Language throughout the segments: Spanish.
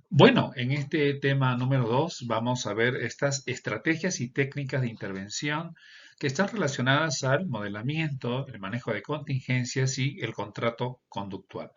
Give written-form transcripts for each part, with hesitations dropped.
Bueno, en este tema número 2 vamos a ver estas estrategias y técnicas de intervención que están relacionadas al modelamiento, el manejo de contingencias y el contrato conductual.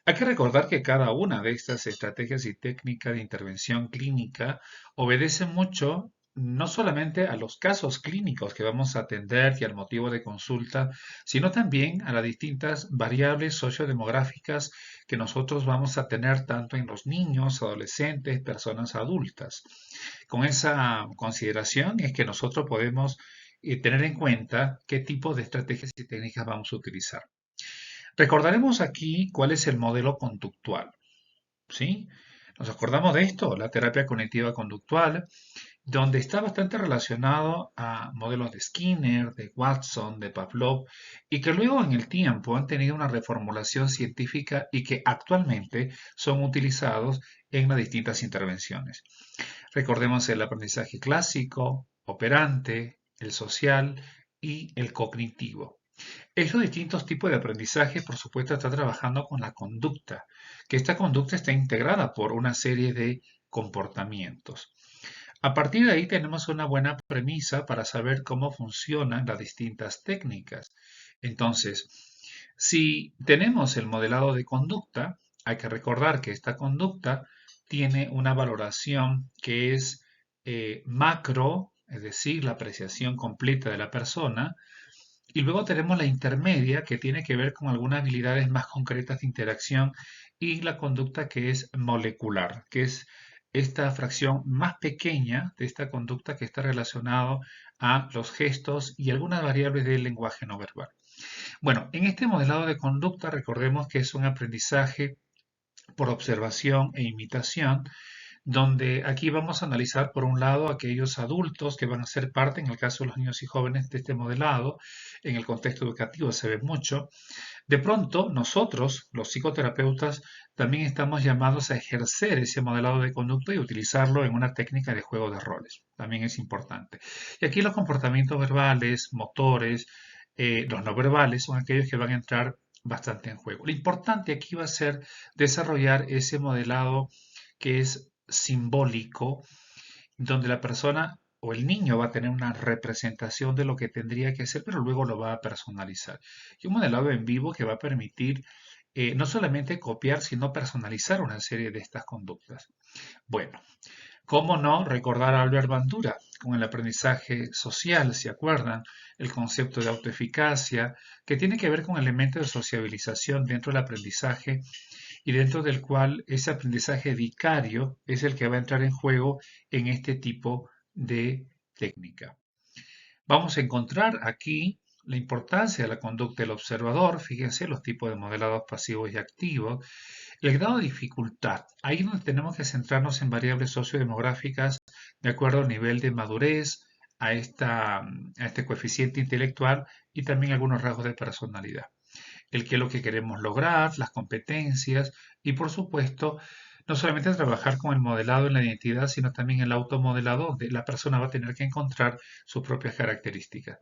Hay que recordar que cada una de estas estrategias y técnicas de intervención clínica obedece mucho no solamente a los casos clínicos que vamos a atender y al motivo de consulta, sino también a las distintas variables sociodemográficas que nosotros vamos a tener tanto en los niños, adolescentes, personas adultas. Con esa consideración es que nosotros podemos tener en cuenta qué tipo de estrategias y técnicas vamos a utilizar. Recordaremos aquí cuál es el modelo conductual, ¿sí? Nos acordamos de esto, la terapia cognitiva conductual, donde está bastante relacionado a modelos de Skinner, de Watson, de Pavlov, y que luego en el tiempo han tenido una reformulación científica y que actualmente son utilizados en las distintas intervenciones. Recordemos el aprendizaje clásico, operante, el social y el cognitivo. Estos distintos tipos de aprendizaje, por supuesto, está trabajando con la conducta, que esta conducta está integrada por una serie de comportamientos. A partir de ahí tenemos una buena premisa para saber cómo funcionan las distintas técnicas. Entonces, si tenemos el modelado de conducta, hay que recordar que esta conducta tiene una valoración que es macro, es decir, la apreciación completa de la persona, y luego tenemos la intermedia, que tiene que ver con algunas habilidades más concretas de interacción, y la conducta que es molecular, que es esta fracción más pequeña de esta conducta que está relacionado a los gestos y algunas variables del lenguaje no verbal. Bueno, en este modelado de conducta recordemos que es un aprendizaje por observación e imitación, donde aquí vamos a analizar por un lado aquellos adultos que van a ser parte, en el caso de los niños y jóvenes, de este modelado. En el contexto educativo se ve mucho. De pronto, nosotros, los psicoterapeutas, también estamos llamados a ejercer ese modelado de conducta y utilizarlo en una técnica de juego de roles. También es importante. Y aquí los comportamientos verbales, motores, los no verbales son aquellos que van a entrar bastante en juego. Lo importante aquí va a ser desarrollar ese modelado que es simbólico, donde la persona o el niño va a tener una representación de lo que tendría que hacer, pero luego lo va a personalizar. Y un modelado en vivo que va a permitir no solamente copiar, sino personalizar una serie de estas conductas. Bueno, ¿cómo no recordar a Albert Bandura con el aprendizaje social, si acuerdan? El concepto de autoeficacia, que tiene que ver con elementos de sociabilización dentro del aprendizaje y dentro del cual ese aprendizaje vicario es el que va a entrar en juego en este tipo de técnica. Vamos a encontrar aquí la importancia de la conducta del observador, fíjense los tipos de modelados pasivos y activos, el grado de dificultad, ahí es donde tenemos que centrarnos en variables sociodemográficas de acuerdo al nivel de madurez, a este coeficiente intelectual y también algunos rasgos de personalidad, el qué es lo que queremos lograr, las competencias y por supuesto no solamente trabajar con el modelado en la identidad, sino también el automodelado, donde la persona va a tener que encontrar sus propias características.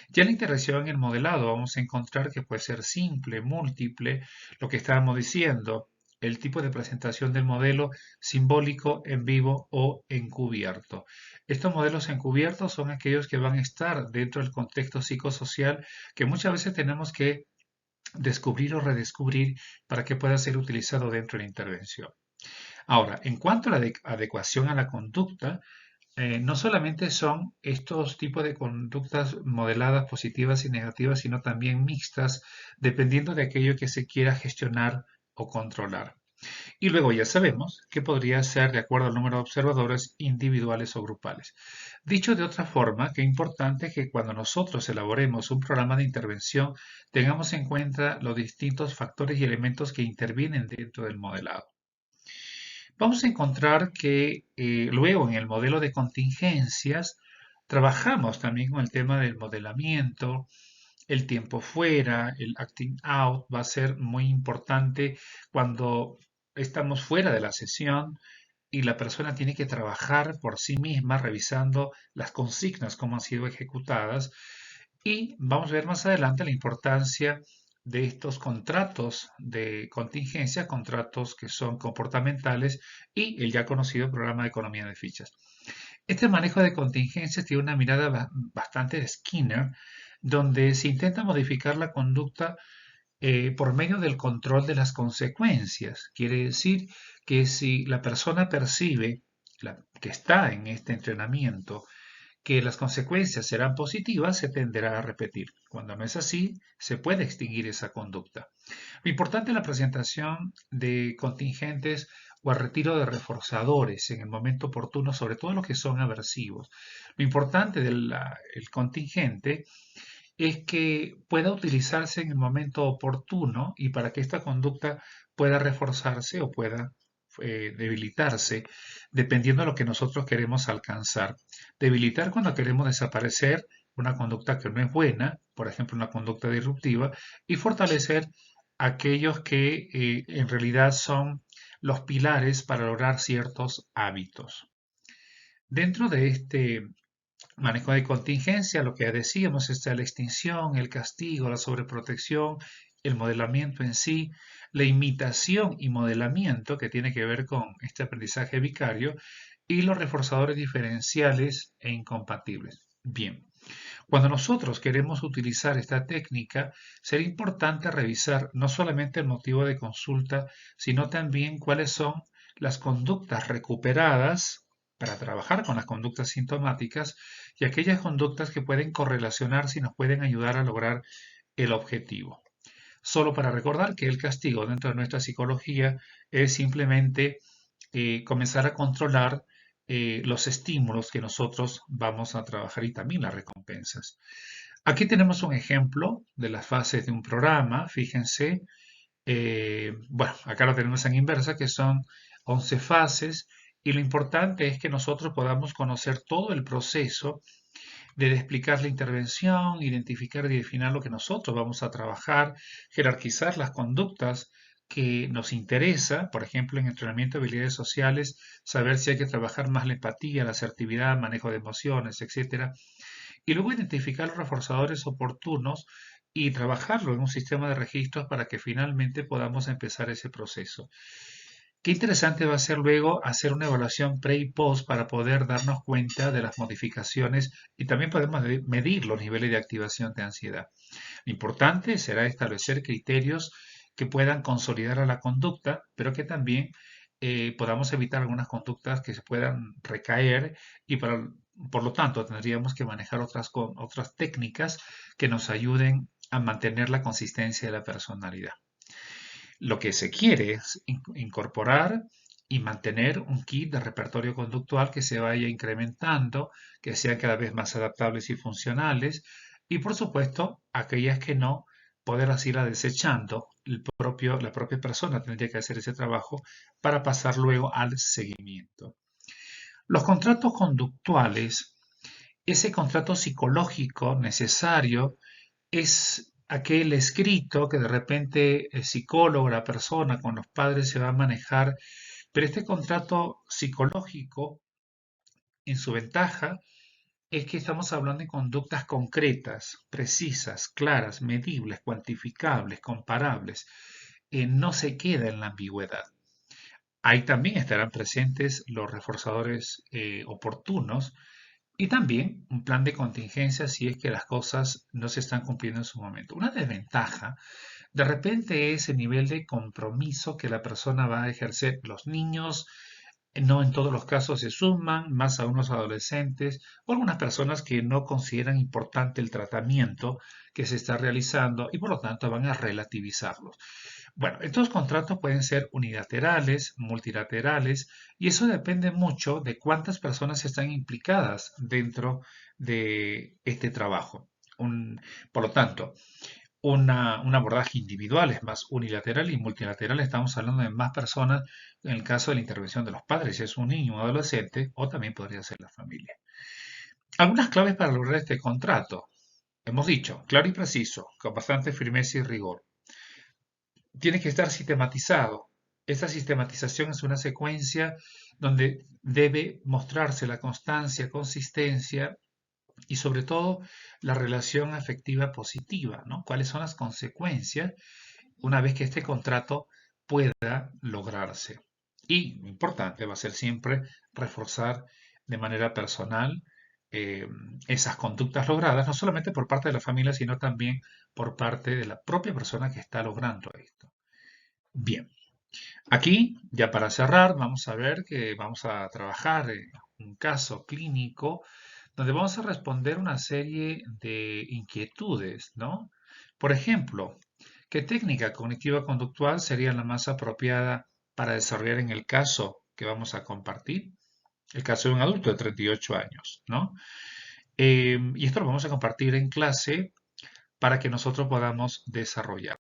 Ya en la interacción en el modelado vamos a encontrar que puede ser simple, múltiple, lo que estábamos diciendo, el tipo de presentación del modelo simbólico, en vivo o encubierto. Estos modelos encubiertos son aquellos que van a estar dentro del contexto psicosocial que muchas veces tenemos que descubrir o redescubrir para que pueda ser utilizado dentro de la intervención. Ahora, en cuanto a la adecuación a la conducta, no solamente son estos tipos de conductas modeladas positivas y negativas, sino también mixtas, dependiendo de aquello que se quiera gestionar o controlar. Y luego ya sabemos que podría ser de acuerdo al número de observadores individuales o grupales. Dicho de otra forma, que es importante que cuando nosotros elaboremos un programa de intervención tengamos en cuenta los distintos factores y elementos que intervienen dentro del modelado. Vamos a encontrar que luego en el modelo de contingencias trabajamos también con el tema del modelamiento, el tiempo fuera, el acting out va a ser muy importante cuando estamos fuera de la sesión y la persona tiene que trabajar por sí misma revisando las consignas, cómo han sido ejecutadas. Y vamos a ver más adelante la importancia de estos contratos de contingencia, contratos que son comportamentales y el ya conocido programa de economía de fichas. Este manejo de contingencias tiene una mirada bastante de Skinner, donde se intenta modificar la conducta por medio del control de las consecuencias. Quiere decir que si la persona percibe que está en este entrenamiento, que las consecuencias serán positivas, se tenderá a repetir. Cuando no es así, se puede extinguir esa conducta. Lo importante es la presentación de contingentes o el retiro de reforzadores en el momento oportuno, sobre todo los que son aversivos. Lo importante del contingente es que pueda utilizarse en el momento oportuno y para que esta conducta pueda reforzarse o pueda debilitarse dependiendo de lo que nosotros queremos alcanzar. Debilitar cuando queremos desaparecer una conducta que no es buena, por ejemplo una conducta disruptiva, y fortalecer aquellos que en realidad son los pilares para lograr ciertos hábitos. Dentro de este manejo de contingencia, lo que ya decíamos, está la extinción, el castigo, la sobreprotección, el modelamiento en sí, la imitación y modelamiento, que tiene que ver con este aprendizaje vicario, y los reforzadores diferenciales e incompatibles. Bien, cuando nosotros queremos utilizar esta técnica, será importante revisar no solamente el motivo de consulta, sino también cuáles son las conductas recuperadas para trabajar con las conductas sintomáticas y aquellas conductas que pueden correlacionarse y nos pueden ayudar a lograr el objetivo. Solo para recordar que el castigo dentro de nuestra psicología es simplemente comenzar a controlar los estímulos que nosotros vamos a trabajar y también las recompensas. Aquí tenemos un ejemplo de las fases de un programa, fíjense, bueno, acá lo tenemos en inversa, que son 11 fases, y lo importante es que nosotros podamos conocer todo el proceso de explicar la intervención, identificar y definir lo que nosotros vamos a trabajar, jerarquizar las conductas que nos interesa, por ejemplo, en entrenamiento de habilidades sociales, saber si hay que trabajar más la empatía, la asertividad, manejo de emociones, etcétera, y luego identificar los reforzadores oportunos y trabajarlo en un sistema de registros para que finalmente podamos empezar ese proceso. Qué interesante va a ser luego hacer una evaluación pre y post para poder darnos cuenta de las modificaciones y también podemos medir los niveles de activación de ansiedad. Lo importante será establecer criterios que puedan consolidar a la conducta, pero que también podamos evitar algunas conductas que se puedan recaer y por lo tanto tendríamos que manejar otras técnicas que nos ayuden a mantener la consistencia de la personalidad. Lo que se quiere es incorporar y mantener un kit de repertorio conductual que se vaya incrementando, que sean cada vez más adaptables y funcionales, y por supuesto, aquellas que no, poderlas irlas desechando. La propia persona tendría que hacer ese trabajo para pasar luego al seguimiento. Los contratos conductuales, ese contrato psicológico necesario es aquel escrito que de repente el psicólogo, la persona con los padres se va a manejar, pero este contrato psicológico, en su ventaja, es que estamos hablando de conductas concretas, precisas, claras, medibles, cuantificables, comparables. No se queda en la ambigüedad. Ahí también estarán presentes los reforzadores oportunos y también un plan de contingencia si es que las cosas no se están cumpliendo en su momento. Una desventaja de repente es el nivel de compromiso que la persona va a ejercer. Los niños no en todos los casos se suman, más a unos adolescentes o algunas personas que no consideran importante el tratamiento que se está realizando y por lo tanto van a relativizarlos. Bueno, estos contratos pueden ser unilaterales, multilaterales, y eso depende mucho de cuántas personas están implicadas dentro de este trabajo. Por lo tanto, un abordaje individual es más unilateral y multilateral. Estamos hablando de más personas en el caso de la intervención de los padres, si es un niño o un adolescente, o también podría ser la familia. Algunas claves para lograr este contrato. Hemos dicho, claro y preciso, con bastante firmeza y rigor. Tiene que estar sistematizado. Esta sistematización es una secuencia donde debe mostrarse la constancia, consistencia y sobre todo la relación afectiva positiva, ¿no? ¿Cuáles son las consecuencias una vez que este contrato pueda lograrse? Y, importante, va a ser siempre reforzar de manera personal eh, esas conductas logradas, no solamente por parte de la familia, sino también por parte de la propia persona que está logrando esto. Bien, aquí, ya para cerrar, vamos a ver que vamos a trabajar en un caso clínico donde vamos a responder una serie de inquietudes, ¿no? Por ejemplo, ¿qué técnica cognitiva conductual sería la más apropiada para desarrollar en el caso que vamos a compartir? El caso de un adulto de 38 años, ¿no? Y esto lo vamos a compartir en clase para que nosotros podamos desarrollar.